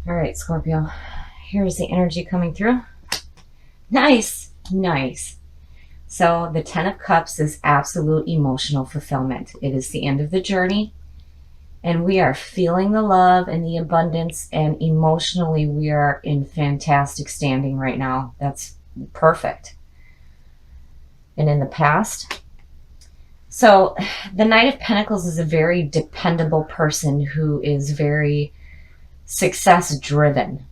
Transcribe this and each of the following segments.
All right, Scorpio. Here's the energy coming through. Nice, nice. So the Ten of Cups is absolute emotional fulfillment. It is the end of the journey, and we are feeling the love and the abundance, and emotionally we are in fantastic standing right now. That's perfect. And in the past, so the Knight of Pentacles is a very dependable person who is very success driven.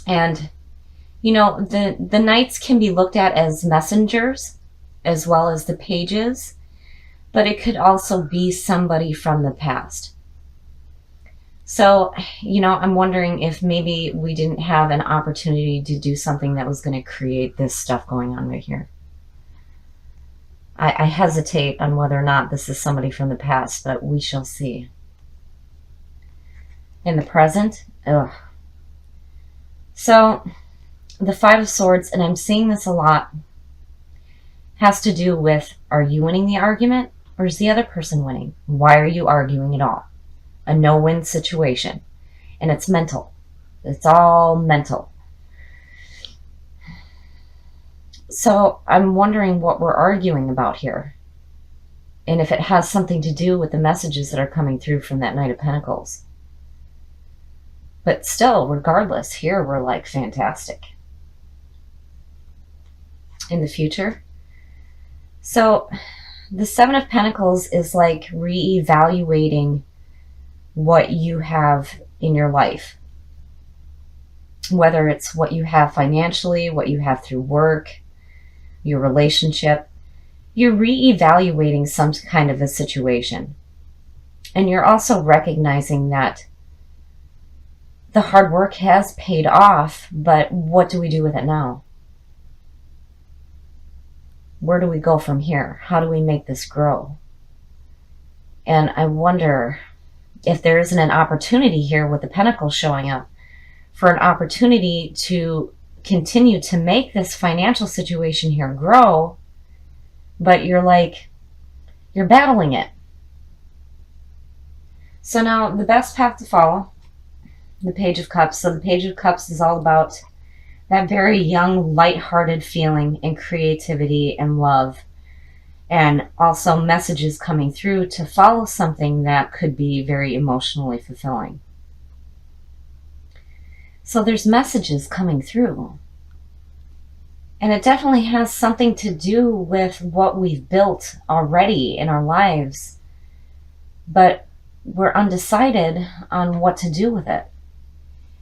And you know, the knights can be looked at as messengers as well as the pages, but it could also be somebody from the past. So, you know, I'm wondering if maybe we didn't have an opportunity to do something that was going to create this stuff going on right here. I hesitate on whether or not this is somebody from the past, but we shall see. In the present, ugh. So, the Five of Swords, and I'm seeing this a lot, has to do with, are you winning the argument or is the other person winning? Why are you arguing at all? A no-win situation. And it's mental. It's all mental. So I'm wondering what we're arguing about here. And if it has something to do with the messages that are coming through from that Knight of Pentacles. But still, regardless, here we're like fantastic. In the future. So the Seven of Pentacles is like reevaluating what you have in your life. Whether it's what you have financially, what you have through work, your relationship. You're reevaluating some kind of a situation. And you're also recognizing that the hard work has paid off, but what do we do with it now? Where do we go from here? How do we make this grow? And I wonder if there isn't an opportunity here with the Pentacles showing up for an opportunity to continue to make this financial situation here grow, but you're battling it. So now the best path to follow, the Page of Cups. So the Page of Cups is all about that very young, lighthearted feeling and creativity and love. And also messages coming through to follow something that could be very emotionally fulfilling. So there's messages coming through. And it definitely has something to do with what we've built already in our lives. But we're undecided on what to do with it.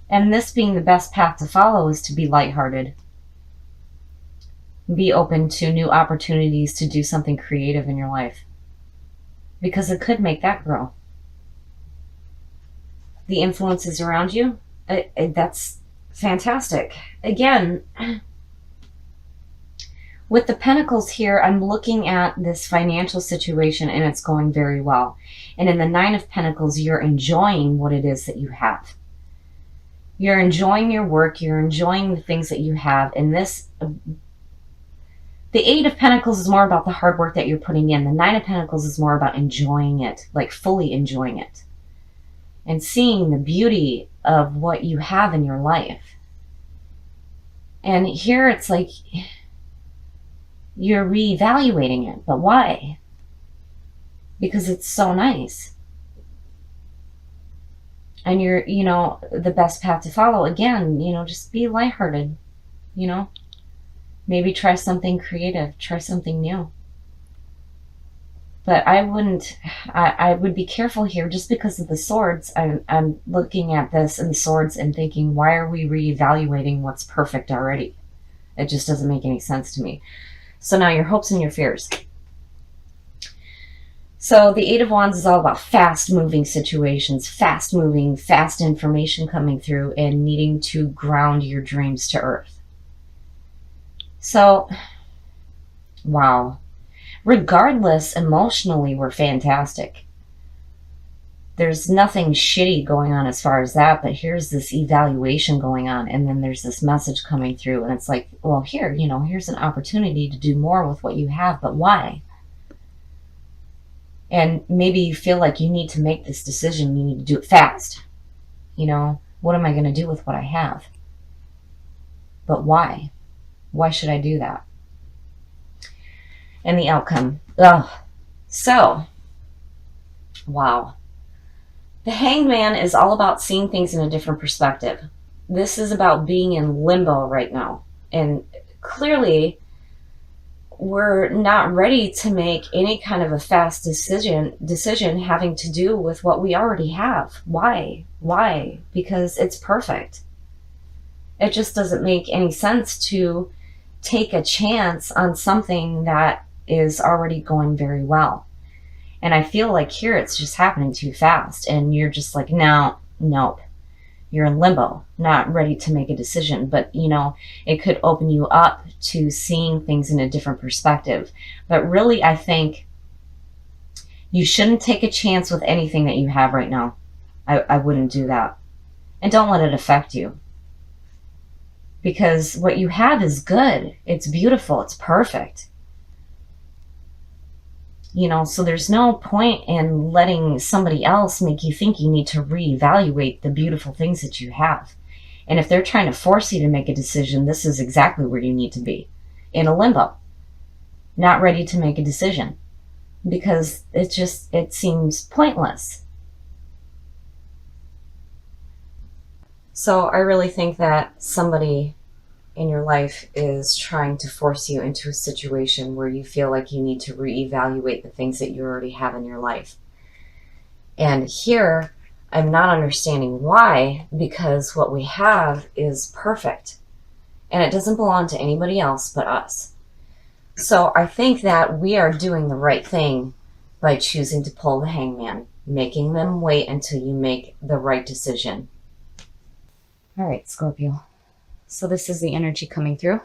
And this being the best path to follow is to be lighthearted. Be open to new opportunities to do something creative in your life. Because it could make that grow. The influences around you, that's fantastic. Again, with the Pentacles here, I'm looking at this financial situation and it's going very well. And in the Nine of Pentacles, you're enjoying what it is that you have. You're enjoying your work. You're enjoying the things that you have. And this, the Eight of Pentacles is more about the hard work that you're putting in. The Nine of Pentacles is more about enjoying it, like fully enjoying it. And seeing the beauty of what you have in your life. And here it's like you're reevaluating it. But why? Because it's so nice. And you're, you know, the best path to follow, again, you know, just be lighthearted, you know. Maybe try something creative, try something new. But I would be careful here just because of the swords. I'm looking at this and the swords and thinking, why are we reevaluating what's perfect already? It just doesn't make any sense to me. So now your hopes and your fears. So the Eight of Wands is all about fast-moving situations, fast-moving, fast information coming through and needing to ground your dreams to earth. So, wow. Regardless, emotionally, we're fantastic. There's nothing shitty going on as far as that, but here's this evaluation going on, and then there's this message coming through, and it's like, well, here, you know, here's an opportunity to do more with what you have, but why? And maybe you feel like you need to make this decision, you need to do it fast, you know, What am I going to do with what I have? But why? Why should I do that? And the outcome. Ugh. So, wow. The Hanged Man is all about seeing things in a different perspective. This is about being in limbo right now. And clearly, we're not ready to make any kind of a fast decision having to do with what we already have. Why? Because it's perfect. It just doesn't make any sense to take a chance on something that is already going very well. And I feel like here it's just happening too fast, and you're just like, no, nope. You're in limbo, not ready to make a decision. But, it could open you up to seeing things in a different perspective. But really, I think you shouldn't take a chance with anything that you have right now. I wouldn't do that. And don't let it affect you. Because what you have is good. It's beautiful. It's perfect. So there's no point in letting somebody else make you think you need to reevaluate the beautiful things that you have. And if they're trying to force you to make a decision, this is exactly where you need to be. In a limbo. Not ready to make a decision. Because it seems pointless. So I really think that somebody in your life is trying to force you into a situation where you feel like you need to reevaluate the things that you already have in your life. And here, I'm not understanding why, because what we have is perfect. And it doesn't belong to anybody else but us. So I think that we are doing the right thing by choosing to pull the hangman, making them wait until you make the right decision. All right, Scorpio. So this is the energy coming through.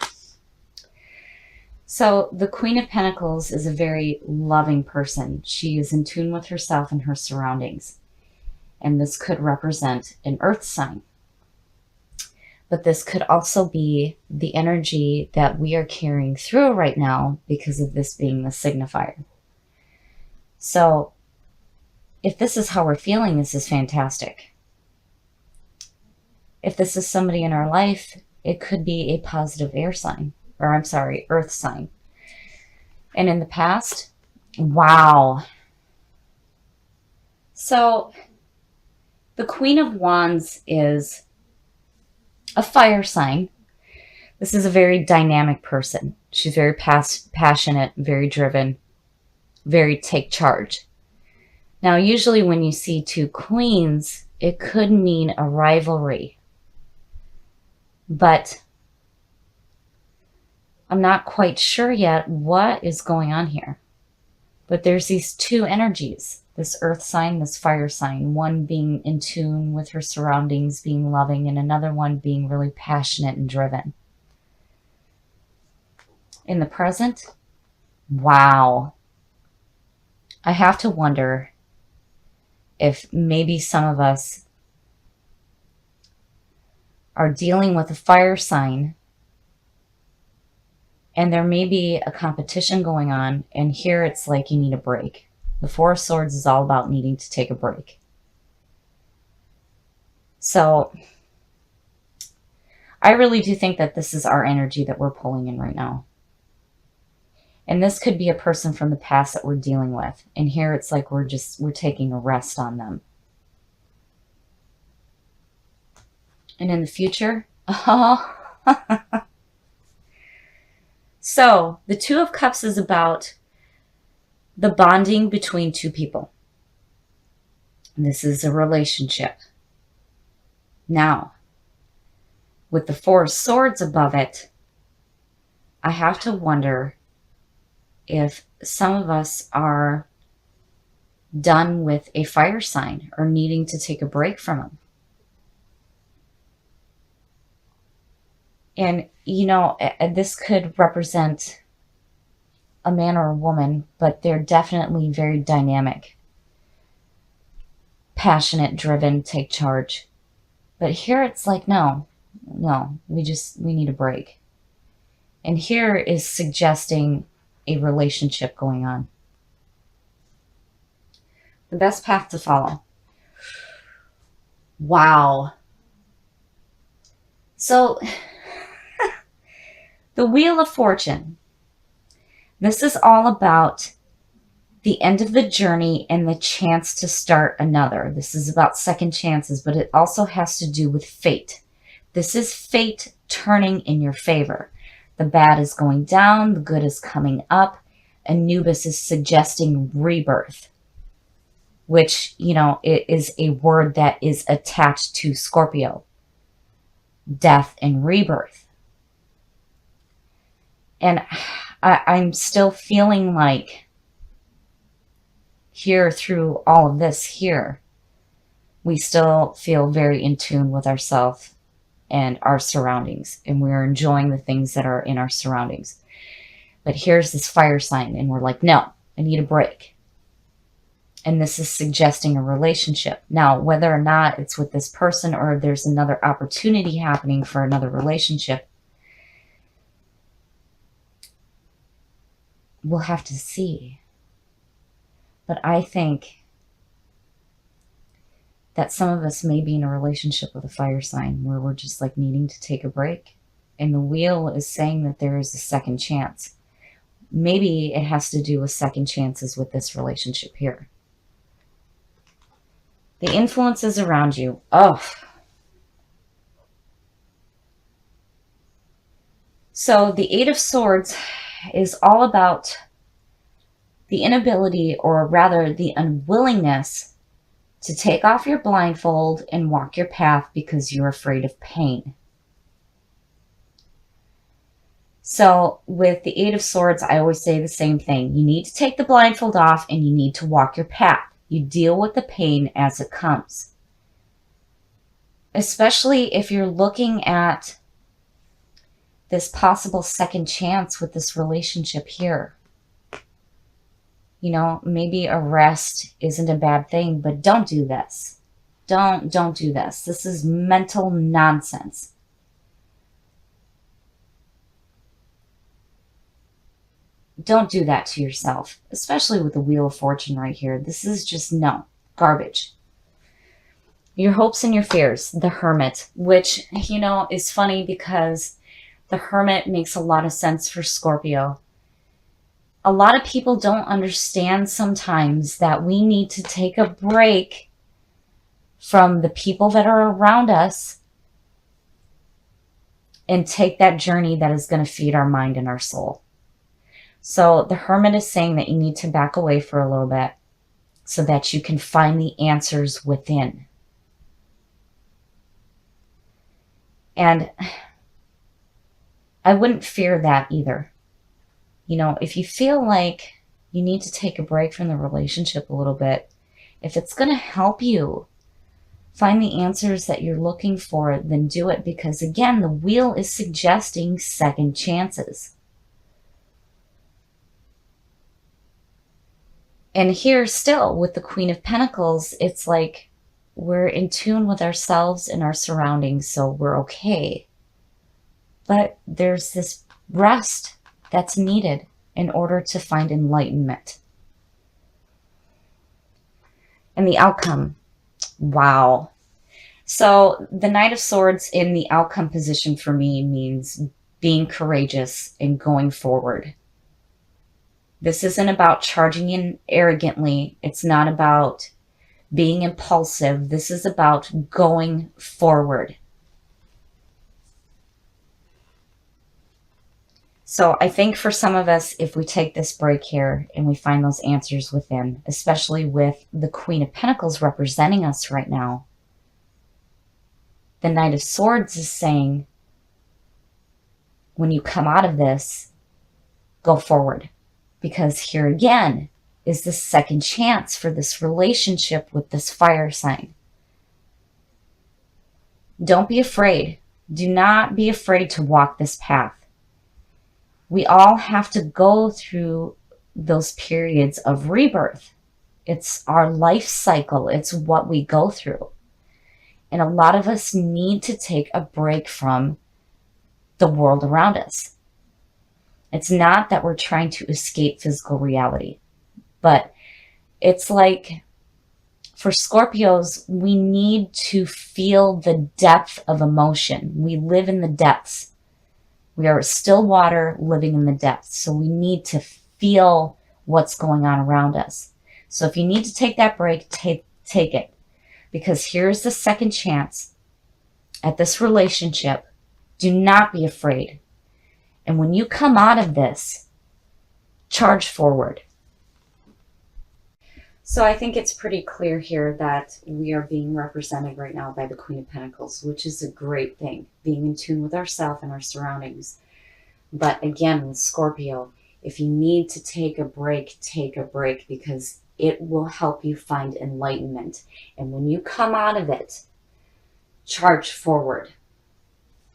So the Queen of Pentacles is a very loving person. She is in tune with herself and her surroundings. And this could represent an earth sign. But this could also be the energy that we are carrying through right now because of this being the signifier. So if this is how we're feeling, this is fantastic. If this is somebody in our life, it could be a positive earth sign. And in the past, wow. So the Queen of Wands is a fire sign. This is a very dynamic person. She's very passionate, very driven, very take charge. Now, usually when you see two queens, it could mean a rivalry. But I'm not quite sure yet what is going on here. But there's these two energies, this earth sign, this fire sign, one being in tune with her surroundings, being loving, and another one being really passionate and driven. In the present, wow. I have to wonder if maybe some of us are dealing with a fire sign and there may be a competition going on, and here it's like you need a break. The Four of Swords is all about needing to take a break. So I really do think that this is our energy that we're pulling in right now. And this could be a person from the past that we're dealing with. And here it's like we're taking a rest on them. And in the future, oh. So the Two of Cups is about the bonding between two people. This is a relationship. Now, with the Four of Swords above it, I have to wonder if some of us are done with a fire sign or needing to take a break from them. And, this could represent a man or a woman, but they're definitely very dynamic, passionate, driven, take charge. But here it's like, no, we need a break. And here is suggesting a relationship going on. The best path to follow. Wow. So, the Wheel of Fortune. This is all about the end of the journey and the chance to start another. This is about second chances, but it also has to do with fate. This is fate turning in your favor. The bad is going down, the good is coming up. Anubis is suggesting rebirth, which, it is a word that is attached to Scorpio. Death and rebirth. And I'm still feeling like here through all of this here, we still feel very in tune with ourselves and our surroundings, and we're enjoying the things that are in our surroundings. But here's this fire sign, and we're like, no, I need a break. And this is suggesting a relationship. Now, whether or not it's with this person or there's another opportunity happening for another relationship, we'll have to see. But I think that some of us may be in a relationship with a fire sign where we're just like needing to take a break. And the wheel is saying that there is a second chance. Maybe it has to do with second chances with this relationship here. The influences around you. Oh. So the Eight of Swords is all about the inability, or rather the unwillingness, to take off your blindfold and walk your path because you're afraid of pain. So with the Eight of Swords, I always say the same thing. You need to take the blindfold off and you need to walk your path. You deal with the pain as it comes. Especially if you're looking at this possible second chance with this relationship here. Maybe a rest isn't a bad thing, but don't do this. Don't do this. This is mental nonsense. Don't do that to yourself, especially with the Wheel of Fortune right here. This is just, no, garbage. Your hopes and your fears, the Hermit, which, is funny because the Hermit makes a lot of sense for Scorpio. A lot of people don't understand sometimes that we need to take a break from the people that are around us and take that journey that is going to feed our mind and our soul. So the Hermit is saying that you need to back away for a little bit so that you can find the answers within. And I wouldn't fear that either. If you feel like you need to take a break from the relationship a little bit, if it's going to help you find the answers that you're looking for, then do it. Because again, the wheel is suggesting second chances. And here still with the Queen of Pentacles, it's like we're in tune with ourselves and our surroundings, so we're okay. But there's this rest that's needed in order to find enlightenment. And the outcome. Wow. So the Knight of Swords in the outcome position for me means being courageous and going forward. This isn't about charging in arrogantly. It's not about being impulsive. This is about going forward. So I think for some of us, if we take this break here and we find those answers within, especially with the Queen of Pentacles representing us right now, the Knight of Swords is saying, when you come out of this, go forward. Because here again is the second chance for this relationship with this fire sign. Don't be afraid. Do not be afraid to walk this path. We all have to go through those periods of rebirth. It's our life cycle. It's what we go through. And a lot of us need to take a break from the world around us. It's not that we're trying to escape physical reality, but it's like For Scorpios, we need to feel the depth of emotion. We live in the depths. We are still water living in the depths. So we need to feel what's going on around us. So if you need to take that break, take it. Because here's the second chance at this relationship. Do not be afraid. And when you come out of this, charge forward. So I think it's pretty clear here that we are being represented right now by the Queen of Pentacles, which is a great thing, being in tune with ourselves and our surroundings. But again, with Scorpio, if you need to take a break because it will help you find enlightenment. And when you come out of it, charge forward.